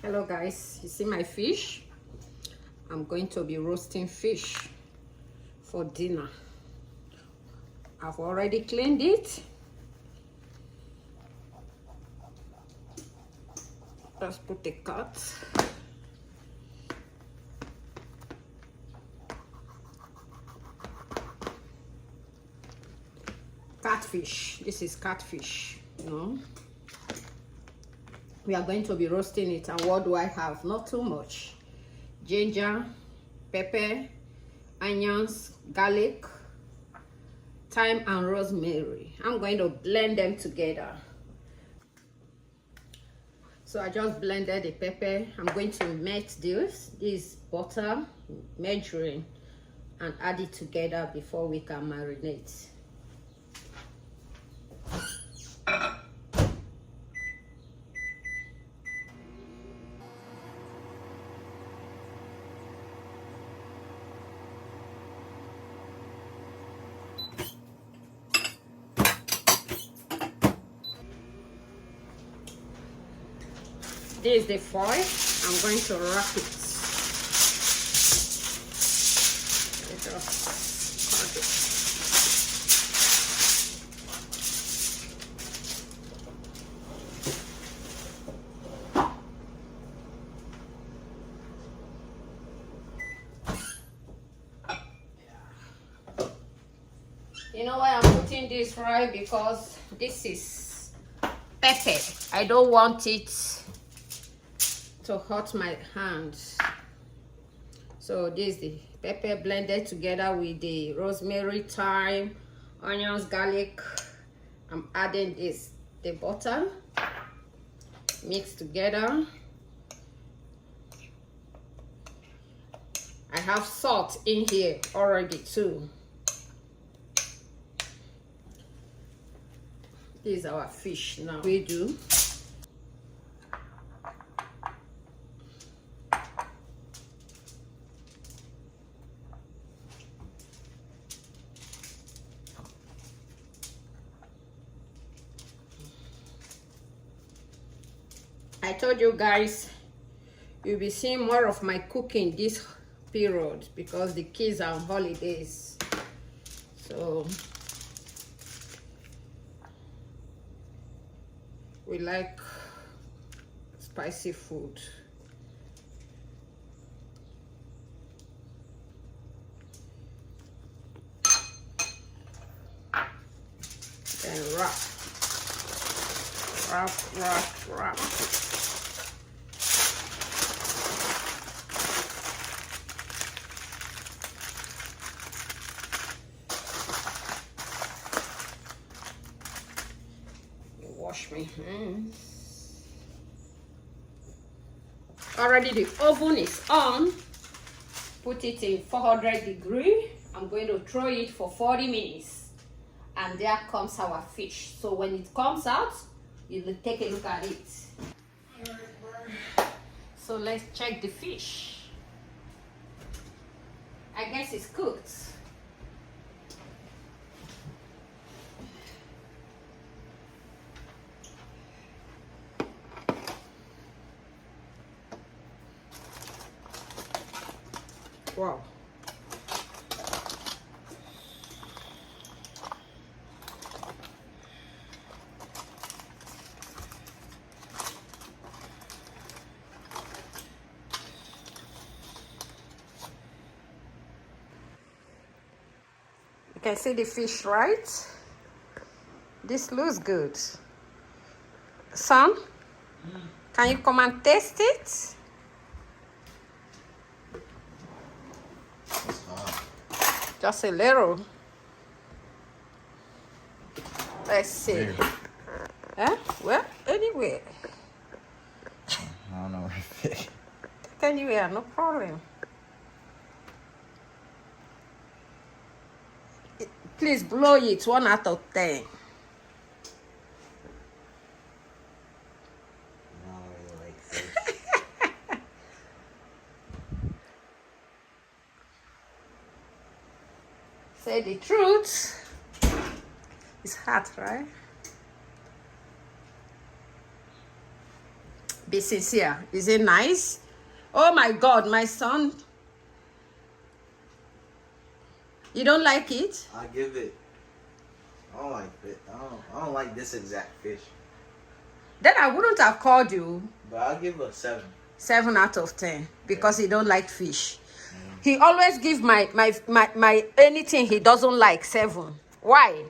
Hello guys, you see my fish? I'm going to be roasting fish for dinner. I've already cleaned it. Let's put the cut. Catfish. This is catfish, you know. We are going to be roasting it, and what do I have? Not too much. Ginger, pepper, onions, garlic, thyme and rosemary. I'm going to blend them together. So I just blended the pepper. I'm going to melt this butter, margarine, and add it together before we can marinate. This is the foil. I'm going to wrap it. Just cut it. You know why I'm putting this right? Because this is pepper. I don't want it to hurt my hands. So this is the pepper blended together with the rosemary, thyme, onions, garlic. I'm adding the butter, mixed together. I have salt in here already too. This is our fish now. We do. I told you guys you'll be seeing more of my cooking this period because the kids are on holidays. So we like spicy food. Then wrap. Wash my hands. Already the oven is on. Put it in 400 degrees. I'm going to throw it for 40 minutes. And there comes our fish. So when it comes out, you will take a look at it. So let's check the fish. I guess it's cooked. Wow. You can see the fish, right? This looks good. Son, can you come and taste it? Just a little. Let's see. Huh? Well, anyway. I don't know where to fit. Anywhere, no problem. Please blow it 1 out of 10. I don't really like fish. Say the truth. It's hot, right? Be sincere. Is it nice? Oh my God, my son. You don't like it? I give it. I don't like it. I don't like this exact fish. Then I wouldn't have called you But I'll give it a 7. 7 out of 10 because he don't like fish. He always give my anything he doesn't like 7. Why?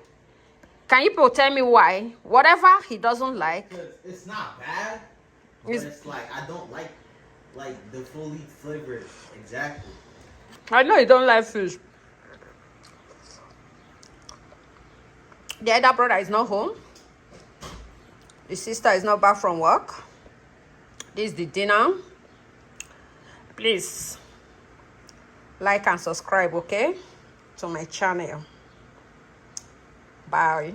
Can you people tell me why? Whatever he doesn't like. Because it's not bad, but it's like I don't like the fully flavored exactly. I know you don't like fish. The other brother is not home. The sister is not back from work. This is the dinner. Please like and subscribe, okay, to my channel. Bye.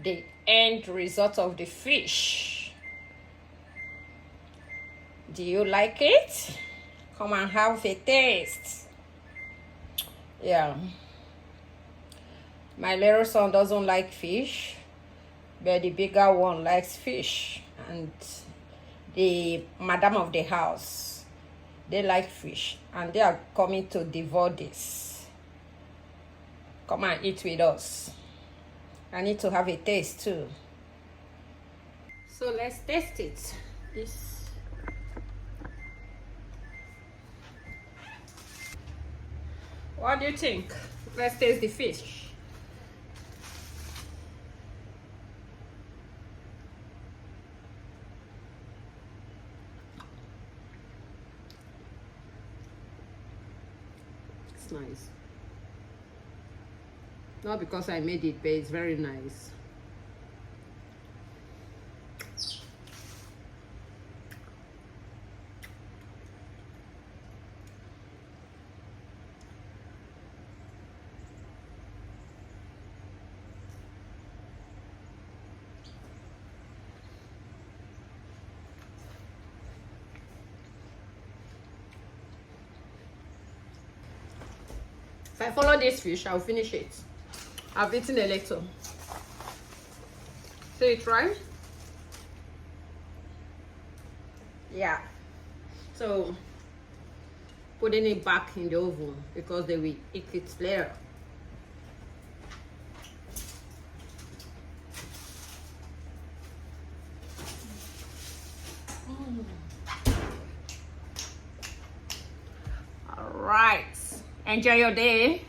The end result of the fish. Do you like it? Come and have a taste. Yeah. My little son doesn't like fish, but the bigger one likes fish. And the madam of the house, they like fish. And they are coming to devour this. Come and eat with us. I need to have a taste too. So let's taste it. This. What do you think? Let's taste the fish. It's nice. Not because I made it, but it's very nice. If I follow this fish, I'll finish it. I've eaten a little. See it, right? Yeah. So, putting it back in the oven because they will eat it later. All right. Enjoy your day.